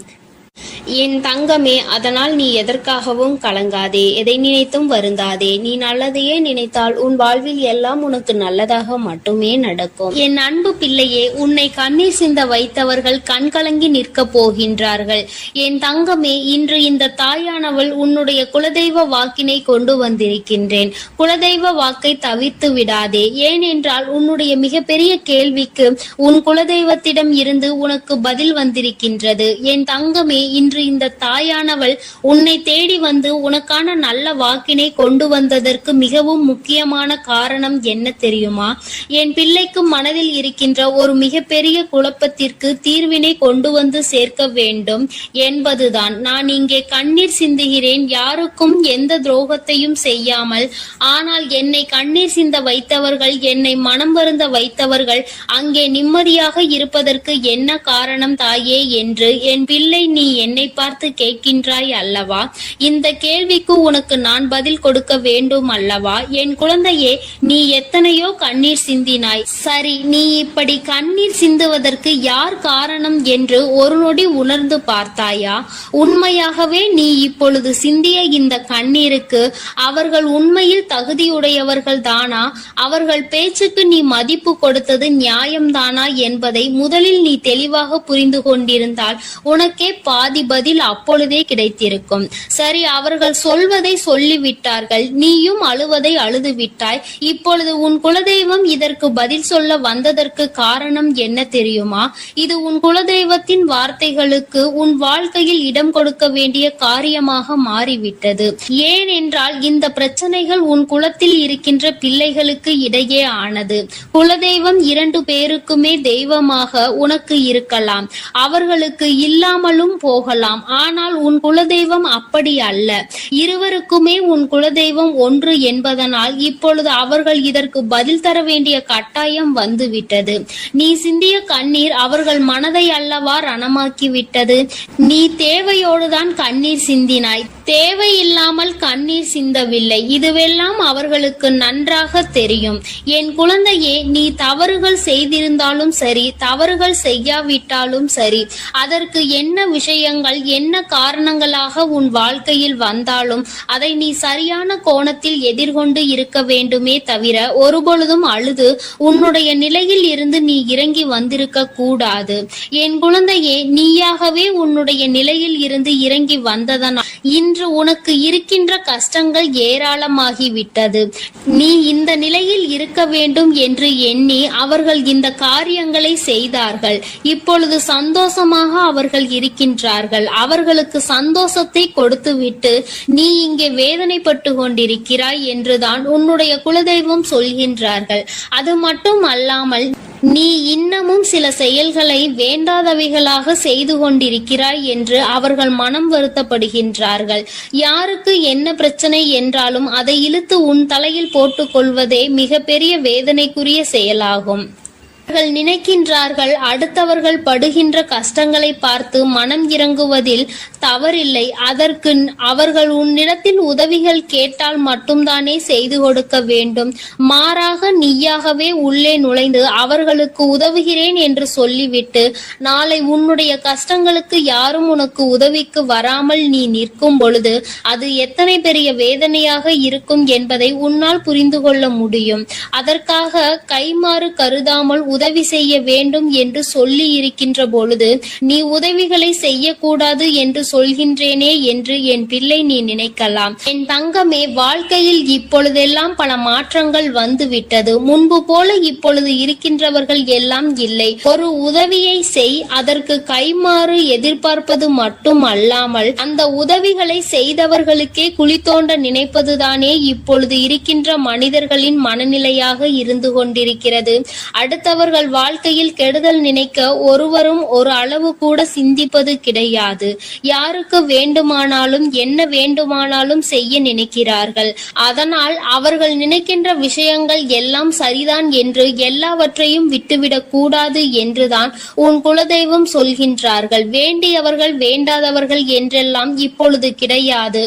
என் தங்கமே, அதனால் நீ எதற்காகவும் கலங்காதே, எதை நினைத்தும் வருந்தாதே. நீ நல்லதையே நினைத்தால் உன் வாழ்வில் எல்லாம் உனக்கு நல்லதாக மட்டுமே நடக்கும். என் அன்பு பிள்ளையே, உன்னை கண்ணீர் சிந்த வைத்தவர்கள் கண்கலங்கி நிற்க போகின்றார்கள். என் தங்கமே, இன்று இந்த தாயானவள் உன்னுடைய குலதெய்வ வாக்கினை கொண்டு வந்திருக்கின்றேன். குலதெய்வ வாக்கை தவிர்த்து விடாதே. ஏனென்றால் உன்னுடைய மிகப்பெரிய கேள்விக்கு உன் குலதெய்வத்திடம் இருந்து உனக்கு பதில் வந்திருக்கின்றது. என் தங்கமே, இன்று இன்று இந்த தாயானவள் உன்னை தேடி வந்து உனக்கான நல்ல வாக்கினை கொண்டு வந்ததற்கு மிகவும் முக்கியமான காரணம் என்ன தெரியுமா? என் பிள்ளைக்கு மனதில் இருக்கின்ற ஒரு மிகப்பெரிய குழப்பத்திற்கு தீர்வினை கொண்டு வந்து சேர்க்க வேண்டும் என்பதுதான். நான் இங்கே கண்ணீர் சிந்துகிறேன், யாருக்கும் எந்த துரோகத்தையும் செய்யாமல். ஆனால் என்னை கண்ணீர் சிந்த வைத்தவர்கள், என்னை மனம் வருந்த வைத்தவர்கள் அங்கே நிம்மதியாக இருப்பதற்கு என்ன காரணம் தாயே என்று என் பிள்ளை நீ என்னை பார்த்து கேட்கின்றாய் அல்லவா? இந்த கேள்விக்கு உனக்கு நான் பதில் கொடுக்க வேண்டும் அல்லவா? என் குழந்தையே, நீ எத்தனையோ கண்ணீர் சிந்தினாய். சரி, நீ இப்படி கண்ணீர் சிந்துவதற்கு யார் காரணம் என்று ஒரு நொடி உணர்ந்து பார்த்தாயா? உண்மையாகவே நீ இப்பொழுது சிந்திய இந்த கண்ணீருக்கு அவர்கள் உண்மையில் தகுதியுடையவர்கள் தானா? அவர்கள் பேச்சுக்கு நீ மதிப்பு கொடுத்தது நியாயம்தானா என்பதை முதலில் நீ தெளிவாக புரிந்து கொண்டிருந்தால் உனக்கே பாதி பதில் அப்பொழுதே கிடைத்திருக்கும். சரி, அவர்கள் சொல்வதை சொல்லிவிட்டார்கள், நீயும் அழுவதை அழுது விட்டாய். இப்பொழுது உன் குலதெய்வம் இதற்கு பதில் சொல்ல வந்ததற்கு காரணம் என்ன தெரியுமா? இது உன் குலதெய்வத்தின் வார்த்தைகளுக்கு உன் வாழ்க்கையில் இடம் கொடுக்க வேண்டிய காரியமாக மாறிவிட்டது. ஏனென்றால் இந்த பிரச்சனைகள் உன் குலத்தில் இருக்கின்ற பிள்ளைகளுக்கு இடையே ஆனது. குலதெய்வம் 2 பேருக்குமே தெய்வமாக உனக்கு இருக்கலாம், அவர்களுக்கு இல்லாமலும் போகலாம். ஆனால் உன் குலதெய்வம் அப்படி அல்ல. இருவருக்குமே உன் குலதெய்வம் ஒன்று என்பதனால் இப்பொழுது அவர்கள் இதற்கு பதில் தர வேண்டிய கட்டாயம் வந்துவிட்டது. நீ சிந்திய கண்ணீர் அவர்கள் மனதை அல்லவா ரணமாக்கி விட்டது. நீ தேவையோடுதான் கண்ணீர் சிந்தினாய், தேவையில்லாமல் கண்ணீர் சிந்தவில்லை. இதுவெல்லாம் அவர்களுக்கு நன்றாக தெரியும். என் குழந்தையே, நீ தவறுகள் செய்திருந்தாலும் சரி, தவறுகள் செய்யாவிட்டாலும் சரி, அதற்கு என்ன விஷயங்கள் என்ன காரணங்களாக உன் வாழ்க்கையில் வந்தாலும் அதை நீ சரியான கோணத்தில் எதிர்கொண்டு இருக்க வேண்டுமே தவிர ஒருபொழுதும் அழுது உன்னுடைய நிலையில் இருந்து நீ இறங்கி வந்திருக்க கூடாது. என் குழந்தையே, நீயாகவே உன்னுடைய நிலையில் இருந்து இறங்கி வந்ததனால் இன்று உனக்கு இருக்கின்ற கஷ்டங்கள் ஏராளமாகிவிட்டது. நீ இந்த நிலையில் இருக்க வேண்டும் என்று எண்ணி அவர்கள் இந்த காரியங்களை செய்தார்கள். இப்பொழுது சந்தோஷமாக அவர்கள் இருக்கின்றார்கள். அவர்களுக்கு சந்தோஷத்தை கொடுத்துவிட்டு நீ இங்கே வேதனைப்பட்டு கொண்டிருக்கிறாய் என்றுதான் உன்னுடைய குலதெய்வம் சொல்கின்றார்கள். அது மட்டும் அல்லாமல் நீ இன்னமும் சில செயல்களை வேண்டாதவைகளாக செய்து கொண்டிருக்கிறாய் என்று அவர்கள் மனம் வருத்தப்படுகின்றார்கள். யாருக்கு என்ன பிரச்சனை என்றாலும் அதை இழுத்து உன் தலையில் போட்டுக் கொள்வதே மிகப்பெரிய வேதனைக்குரிய செயலாகும். அவர்கள் நினைக்கின்றார்கள் அடுத்தவர்கள் படுகின்ற கஷ்டங்களை பார்த்து மனம் இறங்குவதில் தவறில்லை. அதற்கு அவர்கள் உன்னிடத்தில் உதவிகள் கேட்டால் மட்டும்தானே செய்து கொடுக்க வேண்டும். மாறாக நீயாகவே உள்ளே நுழைந்து அவர்களுக்கு உதவுகிறேன் என்று சொல்லிவிட்டு நாளை உன்னுடைய கஷ்டங்களுக்கு யாரும் உனக்கு உதவிக்கு வராமல் நீ நிற்கும் பொழுது அது எத்தனை பெரிய வேதனையாக இருக்கும் என்பதை உன்னால் புரிந்து கொள்ள முடியும். அதற்காக கைமாறு கருதாமல் உதவி செய்ய வேண்டும் என்று சொல்லி இருக்கின்ற பொழுது நீ உதவிகளை செய்யக்கூடாது என்று சொல்கின்றேனே என்று என் பிள்ளை நீ நினைக்கலாம். என் தங்கமே, வாழ்க்கையில் இப்பொழுதெல்லாம் பல மாற்றங்கள் வந்துவிட்டது. முன்பு போல இப்பொழுது இருக்கின்றவர்கள் எல்லாம் இல்லை. ஒரு உதவியை செய், அதற்கு கைமாறு எதிர்பார்ப்பது மட்டும் அல்லாமல் அந்த உதவிகளை செய்தவர்களுக்கே குழி தோண்ட நினைப்பதுதானே இப்பொழுது இருக்கின்ற மனிதர்களின் மனநிலையாக இருந்து கொண்டிருக்கிறது. அடுத்தவர்கள் வாழ்க்கையில் கெடுதல் நினைக்க ஒருவரும் ஒரு அளவு கூட சிந்திப்பது கிடையாது. யாருக்கு வேண்டுமானாலும் என்ன வேண்டுமானாலும் செய்ய நினைக்கிறார்கள். அதனால் அவர்கள் நினைக்கின்ற விஷயங்கள் எல்லாம் சரிதான் என்று எல்லாவற்றையும் விட்டுவிடக் கூடாது என்றுதான் உன் குலதெய்வம் சொல்கின்றார்கள். வேண்டியவர்கள் வேண்டாதவர்கள் என்றெல்லாம் இப்பொழுது கிடையாது.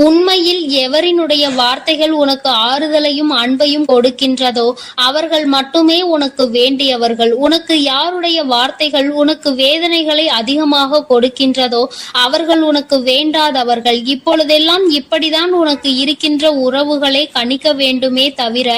உண்மையில் எவரினுடைய வார்த்தைகள் உனக்கு ஆறுதலையும் அன்பையும் கொடுக்கின்றதோ அவர்கள் மட்டுமே உனக்கு வேண்டியவர்கள். உனக்கு யாருடைய வார்த்தைகள் உனக்கு வேதனைகளை அதிகமாக கொடுக்கின்றதோ அவர்கள் உனக்கு வேண்டாதவர்கள். இப்பொழுதெல்லாம் இப்படிதான் உனக்கு இருக்கின்ற உறவுகளை கணிக்க வேண்டுமே தவிர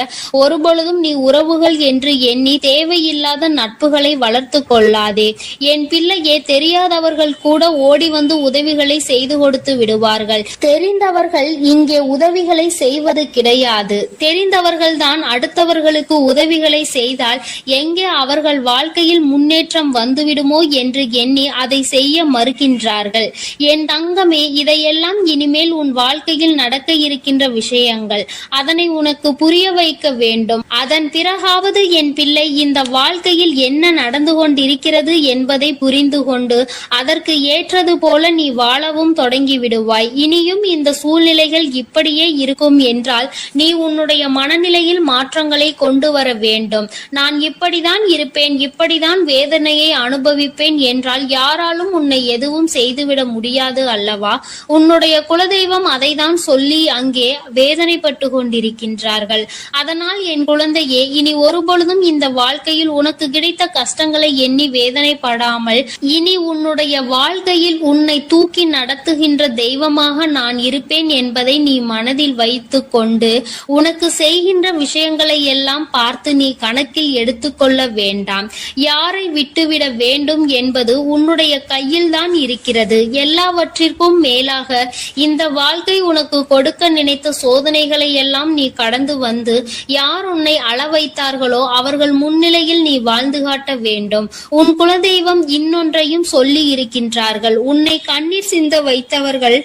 ஒருபொழுதும் நீ உறவுகள் என்று எண்ணி தேவையில்லாத நட்புகளை வளர்த்து கொள்ளாதே. என் பிள்ளையே, தெரியாதவர்கள் கூட ஓடி வந்து உதவிகளை செய்து கொடுத்து விடுவார்கள். தெரிந்தவர்கள் இங்கே உதவிகளை செய்வது கிடையாது. தெரிந்தவர்கள் தான் அடுத்தவர்களுக்கு உதவிகளை செய்தால் எங்கே அவர்கள் வாழ்க்கையில் முன்னேற்றம் வந்துவிடுமோ என்று எண்ணி அதை செய்ய மறுக்கின்றார்கள். என் தங்கமே, இதையெல்லாம் இனிமேல் உன் வாழ்க்கையில் நடக்க இருக்கின்ற விஷயங்கள். அதனை உனக்கு புரிய வைக்க வேண்டும். அதன் பிறகாவது என் பிள்ளை, இந்த வாழ்க்கையில் என்ன நடந்து கொண்டிருக்கிறது என்பதை புரிந்து கொண்டு அதற்கு ஏற்றது போல நீ வாழவும் தொடங்கி விடுவாய். இனியும் இந்த சூழ்நிலைகள் இப்படியே இருக்கும் என்றால் நீ உன்னுடைய மனநிலையில் மாற்றங்களை கொண்டு வர வேண்டும். நான் இப்படிதான் இருப்பேன், இப்படிதான் வேதனையை அனுபவிப்பேன் என்றால் யாராலும் உன்னை எதுவும் செய்துவிட முடியாது அல்லவா? உன்னுடைய குலதெய்வம் அதை தான் சொல்லி அங்கே வேதனைப்பட்டு கொண்டிருக்கின்றார்கள். அதனால் என் குழந்தையே, இனி ஒருபொழுதும் இந்த வாழ்க்கையில் உனக்கு கிடைத்த கஷ்டங்களை எண்ணி வேதனைப்படாமல் இனி உன்னுடைய வாழ்க்கையில் உன்னை தூக்கி நடத்துகின்ற தெய்வமாக நான் இருப்பேன் என்பதை நீ மனதில் வைத்து கொண்டு உனக்கு செய்கின்ற விஷயங்களை எல்லாம் பார்த்து நீ கணக்கில் எடுத்துக்கொள்ள வேண்டாம். யாரை விட்டுவிட வேண்டும் என்பது உன்னுடைய கையில் தான் இருக்கிறது. எல்லாவற்றிற்கும் மேலாக இந்த வாழ்க்கை உனக்கு கொடுக்க நினைத்த சோதனைகளை எல்லாம் நீ கடந்து வந்து யார் உன்னை அள வைத்தார்களோ அவர்கள் முன்னிலையில் நீ வாழ்ந்து காட்ட வேண்டும். உன் குலதெய்வம் இன்னொன்றையும் சொல்லி இருக்கின்றார்கள். உன்னை கண்ணீர் சிந்த வைத்தவர்கள்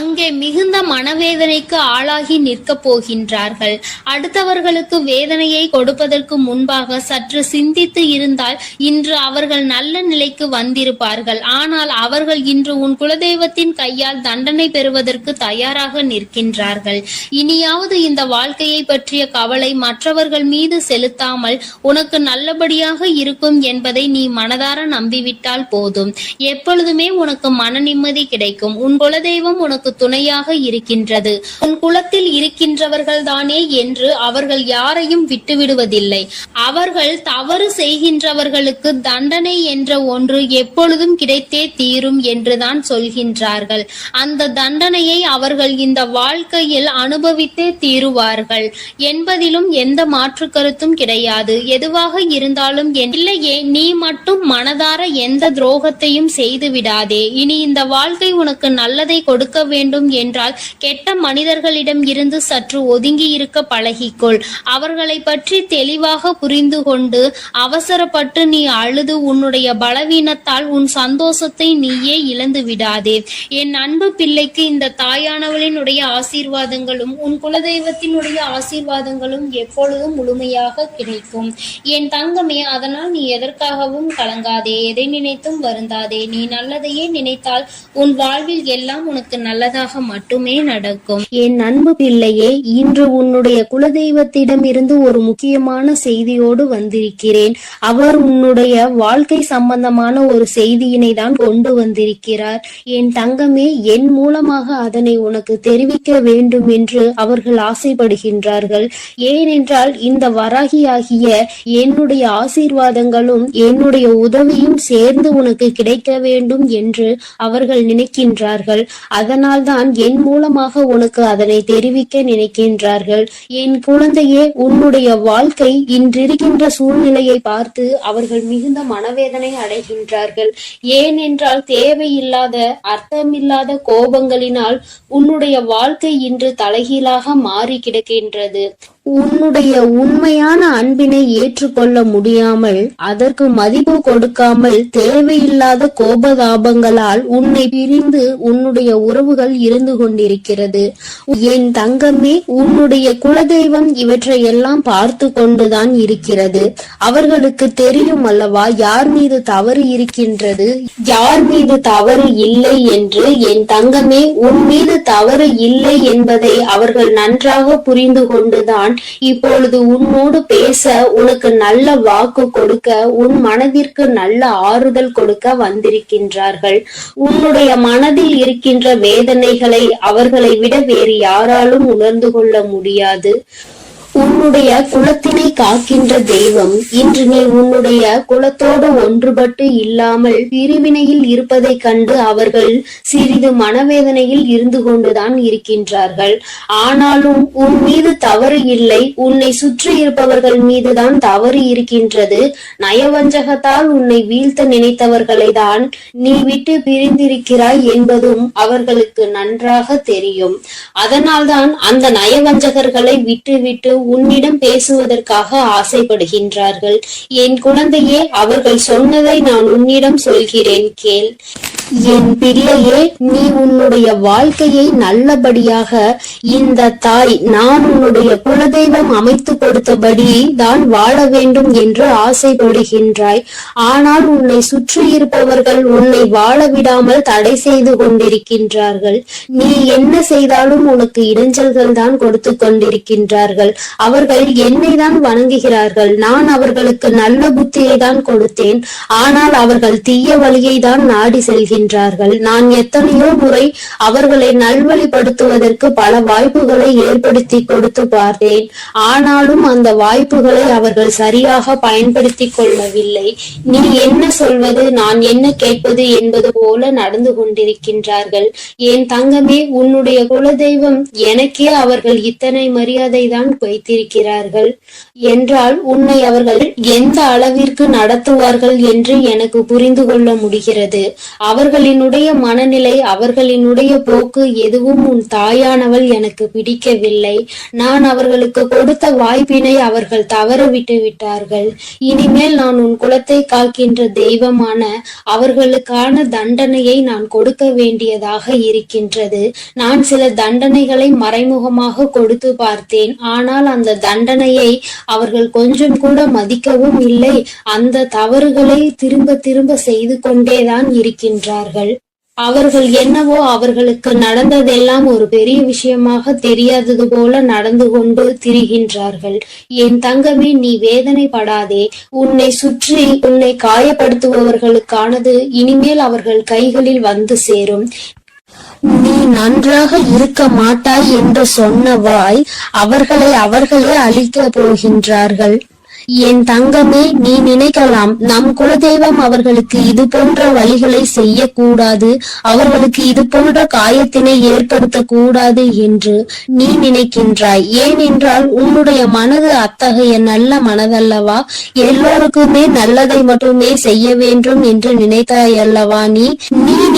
அங்கே மிகுந்த மனவேதனைக்கு ஆளாகி நிற்கப் போகின்றார்கள். அடுத்தவர்களுக்கு வேதனையை கொடுப்பதற்கு முன்பாக சற்று சிந்தித்து இருந்தால் இன்று அவர்கள் நல்ல நிலைக்கு வந்திருப்பார்கள். ஆனால் அவர்கள் இன்று உன் குலதெய்வத்தின் கையால் தண்டனை பெறுவதற்கு தயாராக நிற்கின்றார்கள். இனியாவது இந்த வாழ்க்கையை பற்றிய கவலை மற்றவர்கள் மீது செலுத்தாமல் உனக்கு நல்லபடியாக இருக்கும் என்பதை நீ மனதார நம்பிவிட்டால் போதும். எப்பொழுதுமே உனக்கு மன நிம்மதி கிடைக்கும். உன் குலதெய்வம் உனக்கு துணையாக இருக்கின்றது. உன் குலத்தில் இருக்கின்றவர்கள் தானே என்று அவர்கள் யாரையும் விட்டுவிடுவதில்லை. அவர்கள் தவறு செய்கின்றவர்களுக்கு தண்டனை என்ற ஒன்று எப்பொழுதும் கிடைத்தே தீரும் என்றுதான் சொல்கின்றார்கள். அந்த தண்டனையை அவர்கள் இந்த வாழ்க்கையில் அனுபவித்தே தீருவார்கள் என்பதிலும் எந்த மாற்று கருத்தும் கிடையாது. எதுவாக இருந்தாலும் இல்லையே, நீ மட்டும் மனதார எந்த துரோகத்தையும் செய்து விடாதே. இனி இந்த வாழ்க்கை உனக்கு நல்லதை கொடுக்க வேண்டும் என்றால் கெட்ட மனிதர்களிடம் இருந்து சற்று ஒதுங்கி இருக்க பழகிக்கொள். அவர்களை பற்றி தெளிவாக புரிந்து கொண்டு அவசரப்பட்டு நீ அழுது உன்னுடைய பலவீனத்தால் உன் சந்தோஷத்தை நீயே இழந்து விடாதே. என் அன்பு பிள்ளைக்கு இந்த தாயானவளினுடைய ஆசீர்வாதங்களும் உன் குலதெய்வத்தினுடைய ஆசீர்வாதங்களும் எப்பொழுதும் முழுமையாக கிடைக்கும். என் தங்கமே, அதனால் நீ எதற்காகவும் கலங்காதே, எதை நினைத்தும் வருந்தாதே. நீ நல்லதையே நினைத்தால் உன் வாழ்வில் எல்லாம் உனக்கு நல்லதாக மட்டுமே நடக்கும். என் அன்பு பிள்ளையே, இன்று உன்னுடைய குலதெய்வத்திடம் இருந்து ஒரு முக்கியமான செய்தியோடு வந்திருக்கிறேன். அவர் உன்னுடைய வாழ்க்கை சம்பந்தமான ஒரு செய்தியினை தான் கொண்டு வந்திருக்கிறார். என் தங்கமே, என் மூலமாக அதனை உனக்கு தெரிவிக்க வேண்டும் என்று அவர்கள் ஆசைப்படுகின்றார்கள். ஏனென்றால் இந்த வராகியாகிய என்னுடைய ஆசீர்வாதங்களும் என்னுடைய உதவியும் சேர்ந்து உனக்கு கிடைக்க வேண்டும் என்று அவர்கள் நினைக்கின்றார்கள். அதனால் தான் என் மூலமாக உனக்கு அதனை தெரிவிக்க நினைக்கின்றார்கள். என் குழந்தையே, உன்னுடைய வாழ்க்கை இன்றிருக்கின்ற சூழ்நிலையை பார்த்து அவர்கள் மிகுந்த மனவேதனை அடைகின்றார்கள். ஏனென்றால் தேவையில்லாத அர்த்தமில்லாத கோபங்களினால் உன்னுடைய வாழ்க்கை இன்று தலைகீழாக மாறி கிடக்கின்றது. உன்னுடைய உண்மையான அன்பினை ஏற்றுக்கொள்ள முடியாமல் அதற்கு மதிப்பு கொடுக்காமல் தேவையில்லாத கோபதாபங்களால் உன்னை பிரிந்து உன்னுடைய உறவுகள் இருந்து கொண்டிருக்கிறது. என் தங்கமே, உன்னுடைய குலதெய்வம் இவற்றை எல்லாம் பார்த்து கொண்டுதான் இருக்கிறது. அவர்களுக்கு தெரியும் அல்லவா யார் மீது தவறு இருக்கின்றது, யார் மீது தவறு இல்லை என்று. என் தங்கமே, உன் மீது தவறு இல்லை என்பதை அவர்கள் நன்றாக புரிந்து கொண்டுதான் இப்பொழுது உன்னோடு பேச, உனக்கு நல்ல வாக்கு கொடுக்க, உன் மனதிற்கு நல்ல ஆறுதல் கொடுக்க வந்திருக்கின்றார்கள். உன்னுடைய மனதில் இருக்கின்ற வேதனைகளை அவர்களை விட வேறு யாராலும் உணர்ந்து கொள்ள முடியாது. உன்னுடைய குலத்தினை காக்கின்ற தெய்வம் இன்று நீ உன்னுடைய குலத்தோடு ஒன்றுபட்டு இல்லாமல் பிரிவினையில் இருப்பதை கண்டு அவர்கள் சிறிது மனவேதனையில் இருந்து கொண்டுதான் இருக்கின்றார்கள். ஆனாலும் உன் மீது தவறு இல்லை, உன்னை சுற்றி இருப்பவர்கள் மீதுதான் தவறு இருக்கின்றது. நயவஞ்சகத்தால் உன்னை வீழ்த்த நினைத்தவர்களை தான் நீ விட்டு பிரிந்திருக்கிறாய் என்பதும் அவர்களுக்கு நன்றாக தெரியும். அதனால்தான் அந்த நயவஞ்சகர்களை விட்டு உன்னிடம் பேசுவதற்காக ஆசைப்படுகின்றார்கள். என் குழந்தையே, அவர்கள் சொன்னதை நான் உன்னிடம் சொல்கிறேன், கேள். என் பிள்ளையே, நீ உன்னுடைய வாழ்க்கையை நல்லபடியாக இந்த தாய் நான் உன்னுடைய குலதெய்வம் அமைத்து கொடுத்தபடி தான் வாழ வேண்டும் என்று ஆசைப்படுகின்றாய். ஆனால் உன்னை சுற்றி இருப்பவர்கள் உன்னை வாழ விடாமல் தடை செய்து கொண்டிருக்கின்றார்கள். நீ என்ன செய்தாலும் உனக்கு இடைஞ்சல்கள் தான் கொடுத்து கொண்டிருக்கின்றார்கள். அவர்கள் என்னை தான் வணங்குகிறார்கள். நான் அவர்களுக்கு நல்ல புத்தியை தான் கொடுத்தேன். ஆனால் அவர்கள் தீய வழியை தான் நாடி செல்கின்றனர். நான் எத்தனையோ முறை அவர்களை நல்வழிப்படுத்துவதற்கு பல வாய்ப்புகளை ஏற்படுத்தி கொடுத்து பார்த்தேன். ஆனாலும் அந்த வாய்ப்புகளை அவர்கள் சரியாக பயன்படுத்தி கொள்ளவில்லை. நீ என்ன சொல்வது, நான் என்ன கேட்பது என்பது போல நடந்து கொண்டிருக்கின்றார்கள். என் தங்கமே, உன்னுடைய குலதெய்வம் எனக்கே அவர்கள் இத்தனை மரியாதை தான் வைத்திருக்கிறார்கள் என்றால் உன்னை அவர்கள் எந்த அளவிற்கு நடத்துவார்கள் என்று எனக்கு புரிந்து கொள்ள முடிகிறது. அவர்களினுடைய மனநிலை, அவர்களினுடைய போக்கு எதுவும் உன் தாயானவள் எனக்கு பிடிக்கவில்லை. நான் அவர்களுக்கு கொடுத்த வாய்ப்பினை அவர்கள் தவற விட்டு விட்டார்கள். இனிமேல் நான் உன் குலத்தை காக்கின்ற தெய்வமான அவர்களுக்கான தண்டனையை நான் கொடுக்க வேண்டியதாக இருக்கின்றது. நான் சில தண்டனைகளை மறைமுகமாக கொடுத்து பார்த்தேன். ஆனால் அந்த தண்டனையை அவர்கள் கொஞ்சம் கூட மதிக்கவும் இல்லை. அந்த தவறுகளை திரும்ப திரும்ப செய்து கொண்டேதான் இருக்கின்றார்கள். அவர்கள் என்னவோ அவர்களுக்கு நடந்ததெல்லாம் ஒரு பெரிய விஷயமாக தெரியாதது போல நடந்து கொண்டு திரிகின்றார்கள். என் தங்கமே, நீ வேதனைப்படாதே. உன்னை சுற்றி உன்னை காயப்படுத்துபவர்களுக்கானது இனிமேல் அவர்கள் கைகளில் வந்து சேரும். நீ நன்றாக இருக்க மாட்டாய் என்று சொன்ன வாய் அவர்களே அழிக்க போகின்றார்கள். என் தங்கமே, நீ நினைக்கலாம் நம் குலதெய்வம் அவர்களுக்கு இது போன்ற வழிகளை செய்யக்கூடாது, அவர்களுக்கு இது போன்ற காயத்தினை ஏற்படுத்த கூடாது என்று நீ நினைக்கின்றாய். ஏனென்றால் உன்னுடைய மனது அத்தகைய நல்ல மனதல்லவா? எல்லோருக்குமே நல்லதை மட்டுமே செய்ய வேண்டும் என்று நினைத்தாய் அல்லவா? நீ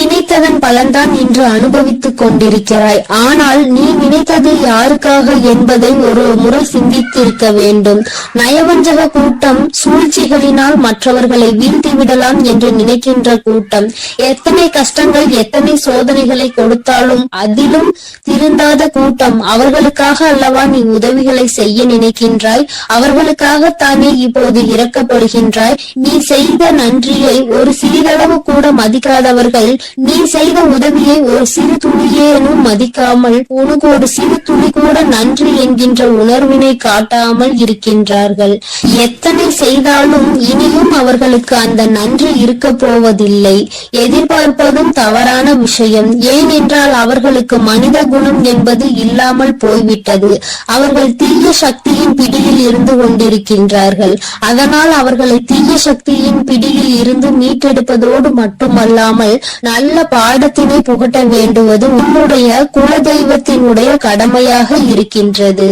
நினைத்ததன் பலன்தான் இன்று அனுபவித்துக் கொண்டிருக்கிறாய். ஆனால் நீ நினைத்தது யாருக்காக என்பதை ஒரு முறை சிந்தித்திருக்க வேண்டும். நயவஞ்சக கூட்டம் சூழ்ச்சிகளினால் மற்றவர்களை வீழ்த்தி விடலாம் என்று நினைக்கின்ற கூட்டம் எத்தனை கஷ்டங்கள் எத்தனை சோதனைகளை கொடுத்தாலும் அதிலும் திருந்தாத கூட்டம். அவர்களுக்காக அல்லவா நீ உதவிகளை செய்ய நினைக்கின்றாய்? அவர்களுக்காகத்தானே இப்போது இறக்கப்படுகின்றாய். நீ செய்த நன்றியை ஒரு சிறிதளவு கூட மதிக்காதவர்கள் நீ செய்த உதவியை ஒரு சிறு துளியேனும் மதிக்காமல் உனக்கு ஒரு சிறு துளி கூட நன்றி என்கின்ற உணர்வினை காட்டாமல் இருக்கின்றார்கள். எத்தனை செய்தாலும் இனியும் அவர்களுக்கு அந்த நன்றி இருக்க போவதில்லை. எதிர்பார்ப்பதும் தவறான விஷயம். ஏனென்றால் அவர்களுக்கு மனித குணம் என்பது இல்லாமல் போய்விட்டது. அவர்கள் தீய சக்தியின் பிடியில் இருந்து கொண்டிருக்கின்றார்கள். அதனால் அவர்களை தீய சக்தியின் பிடியில் இருந்து மீட்டெடுப்பதோடு மட்டுமல்லாமல் நல்ல பாடத்தினை புகட்ட வேண்டுவது உன்னுடைய குலதெய்வத்தினுடைய கடமையாக இருக்கின்றது.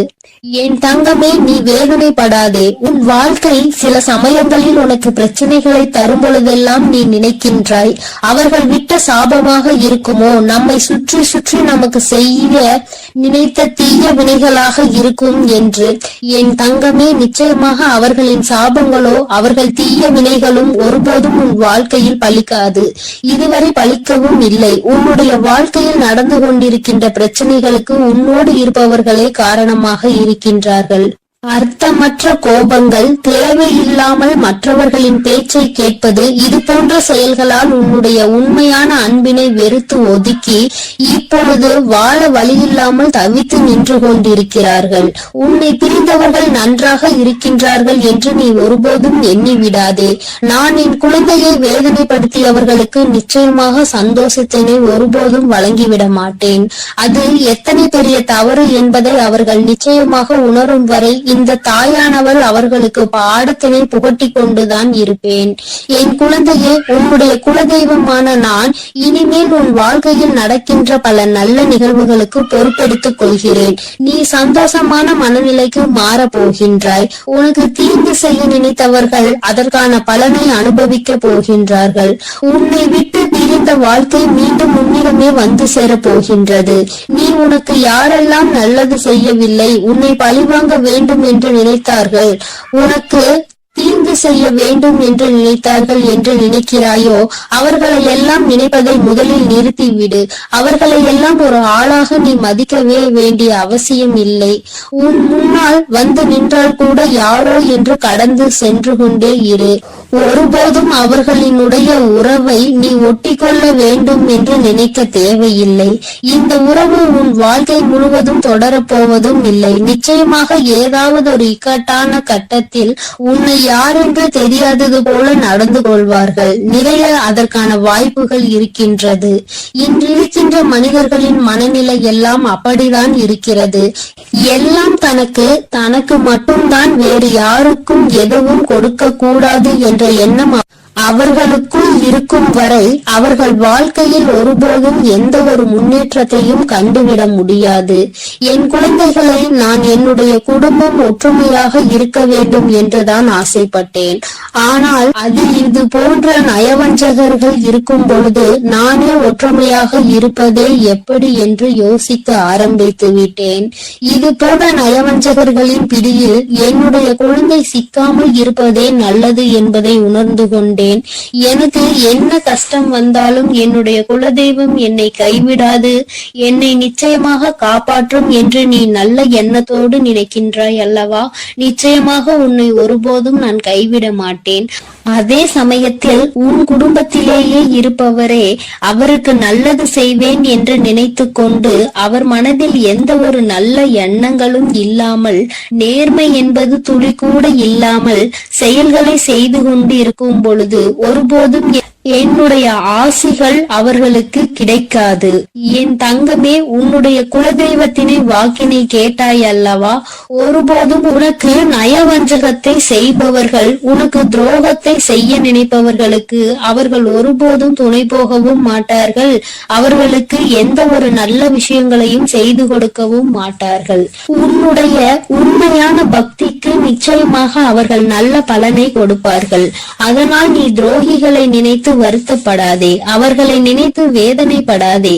என் தங்கமே, நீ வேதனைப்படாதே. உன் வாழ்க்கை சில சமயங்களில் உனக்கு பிரச்சனைகளை தரும் பொழுதெல்லாம் நீ நினைக்கின்றாய், அவர்கள் விட்ட சாபமாக இருக்குமோ, நம்மை சுற்றி சுற்றி நமக்கு செய்ய நினைத்த தீய வினைகளாக இருக்கும் என்று. என் தங்கமே, நிச்சயமாக அவர்களின் சாபங்களோ அவர்கள் தீய வினைகளும் ஒருபோதும் உன் வாழ்க்கையில் பலிக்காது. இதுவரை பலிக்கவும் இல்லை. உன்னுடைய வாழ்க்கையில் நடந்து கொண்டிருக்கின்ற பிரச்சனைகளுக்கு உன்னோடு இருப்பவர்களே காரணமாக இருக்கின்றார்கள். அர்த்தமற்ற கோபங்கள், தேவையில்லாமல் மற்றவர்களின் பேச்சை கேட்பது, இது போன்ற செயல்களால் உன்னுடைய உண்மையான அன்பினை வெறுத்து ஒதுக்கி இப்பொழுது வாழ வழியில்லாமல் தவித்து நின்று கொண்டிருக்கிறார்கள். உன்னை பிரிந்தவர்கள் நன்றாக இருக்கின்றார்கள் என்று நீ ஒருபோதும் எண்ணி விடாதே. நான் என் குழந்தையை வேதனைப்படுத்தியவர்களுக்கு நிச்சயமாக சந்தோஷத்தினை ஒருபோதும் வழங்கிவிட மாட்டேன். அது எத்தனை பெரிய தவறு என்பதை அவர்கள் நிச்சயமாக உணரும் வரை இந்த தாயானவள் அவர்களுக்கு பாடத்தினை புகட்டி கொண்டுதான் இருப்பேன். என் குழந்தையே, உன்னுடைய குலதெய்வமான நான் இனிமேல் உன் வாழ்க்கையில் நடக்கின்ற பல நல்ல நிகழ்வுகளுக்கு பொறுப்பெடுத்துக் கொள்கிறேன். நீ சந்தோஷமான மனநிலைக்கு மாற போகின்றாய். உனக்கு தீங்கு செய்ய நினைத்தவர்கள் அதற்கான பலனை அனுபவிக்க போகின்றார்கள். உன்னை விட்டு பிரிந்த வாழ்க்கை மீண்டும் உன்னிடமே வந்து சேர போகின்றது. நீ உனக்கு யாரெல்லாம் நல்லது செய்யவில்லை, உன்னை பழிவாங்க வேண்டும் என்று நினைத்தார்கள், உனக்கு தீங்கு செய்ய வேண்டும் என்று நினைத்தார்கள் என்று நினைக்கிறாயோ அவர்களை எல்லாம் நினைப்பதை முதலில் நிறுத்திவிடு. அவர்களை எல்லாம் ஒரு ஆளாக நீ மதிக்கவே வேண்டிய அவசியம் இல்லை. உன் முன்னால் வந்து நின்றால் கூட யாரோ என்று கடந்து சென்று கொண்டே இரு. ஒருபோதும் அவர்களினுடைய உறவை நீ ஒட்டிக்கொள்ள வேண்டும் என்று நினைக்க தேவையில்லை. இந்த உறவு உன் வாழ்க்கை முழுவதும் தொடரப்போவதும் இல்லை. நிச்சயமாக ஏதாவது ஒரு இக்கட்டான கட்டத்தில் உன்னை யாரென்று தெரியாதது போல நடந்து கொள்வார்கள். நிறைய அதற்கான வாய்ப்புகள் இருக்கின்றது. இன்றிருக்கின்ற மனிதர்களின் மனநிலை எல்லாம் அப்படிதான் இருக்கிறது. எல்லாம் தனக்கு மட்டும்தான், வேறு யாருக்கும் எதுவும் கொடுக்க கூடாது என்ற எண்ணம் அவர்களுக்குள் இருக்கும் வரை அவர்கள் வாழ்க்கையில் ஒருபோதும் எந்த ஒரு முன்னேற்றத்தையும் கண்டுவிட முடியாது. என் குழந்தைகளை நான் என்னுடைய குடும்பம் ஒற்றுமையாக இருக்க வேண்டும் என்றுதான் ஆசைப்பட்டேன். ஆனால் அதில் இது போன்ற நயவஞ்சகர்கள் இருக்கும் பொழுது நானே ஒற்றுமையாக இருப்பதே எப்படி என்று யோசிக்க ஆரம்பித்து விட்டேன். இது போன்ற நயவஞ்சகர்களின் பிடியில் என்னுடைய குழந்தை சிக்காமல் இருப்பதே நல்லது என்பதை உணர்ந்து கொண்டேன். எனக்கு என்ன கஷ்டம் வந்தாலும் என்னுடைய குலதெய்வம் என்னை கைவிடாது, என்னை நிச்சயமாக காப்பாற்றும் என்று நீ நல்ல எண்ணத்தோடு நினைக்கின்றாய் அல்லவா? நிச்சயமாக உன்னை ஒருபோதும் நான் கைவிட மாட்டேன். அதே சமயத்தில் உன் குடும்பத்திலேயே இருப்பவரே அவருக்கு நல்லது செய்வேன் என்று நினைத்து கொண்டு அவர் மனதில் எந்த ஒரு நல்ல எண்ணங்களும் இல்லாமல், நேர்மை என்பது துளி கூட இல்லாமல் செயல்களை செய்து கொண்டு இருக்கும் பொழுது ஒருபோதும் என்னுடைய ஆசிகள் அவர்களுக்கு கிடைக்காது. என் தங்கமே, உன்னுடைய குலதெய்வத்தினை வாக்கினை கேட்டாய் அல்லவா? ஒருபோதும் உனக்கு நயவஞ்சகத்தை செய்பவர்கள், உனக்கு துரோகத்தை செய்ய நினைப்பவர்களுக்கு அவர்கள் ஒருபோதும் துணை போகவும் மாட்டார்கள். அவர்களுக்கு எந்த ஒரு நல்ல விஷயங்களையும் செய்து கொடுக்கவும் மாட்டார்கள். உன்னுடைய உண்மையான பக்திக்கு நிச்சயமாக அவர்கள் நல்ல பலனை கொடுப்பார்கள். அதனால் நீ துரோகிகளை நினைத்து வருத்தப்படாதே, அவர்களை நினைத்து வேதனைப்படாதே.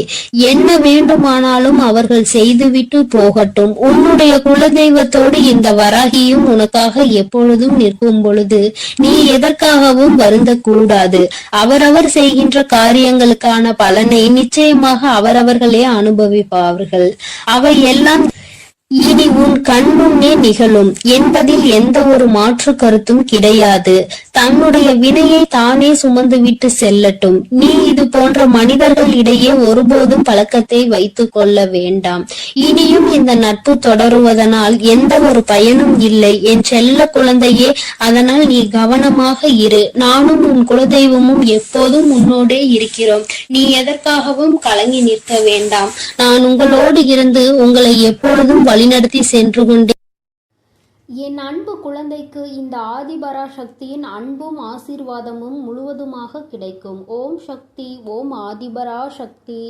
என்ன வேண்டுமானாலும் அவர்கள் செய்துவிட்டு போகட்டும். உன்னுடைய குலதெய்வத்தோடு இந்த வராகியும் உனக்காக எப்பொழுதும் நிற்கும் பொழுது நீ எதற்காகவும் வருந்தக்கூடாது. அவரவர் செய்கின்ற காரியங்களுக்கான பலனை நிச்சயமாக அவரவர்களே அனுபவிப்பார்கள். அவை எல்லாம் இனி உன் கண்முன்னே நிகழும் என்பதில் எந்த ஒரு மாற்று கருத்தும் கிடையாது. தன்னுடைய வினையை தானே சுமந்து விட்டு செல்லட்டும். நீ இது போன்ற மனிதர்கள் இடையே ஒருபோதும் பழக்கத்தை வைத்துக் கொள்ள வேண்டாம். இனியும் இந்த நட்பு தொடருவதனால் எந்த ஒரு பயனும் இல்லை என் செல்ல குழந்தையே. அதனால் நீ கவனமாக இரு. நானும் உன் குலதெய்வமும் எப்போதும் உன்னோடே இருக்கிறோம். நீ எதற்காகவும் கலங்கி நிற்க வேண்டாம். நான் உங்களோடு இருந்து உங்களை எப்பொழுதும் வழிநடத்தி சென்று கொண்டே. என் அன்பு குழந்தைக்கு இந்த ஆதிபரா சக்தியின் அன்பும் ஆசீர்வாதமும் முழுவதுமாக கிடைக்கும். ஓம் சக்தி, ஓம் ஆதிபரா சக்தி.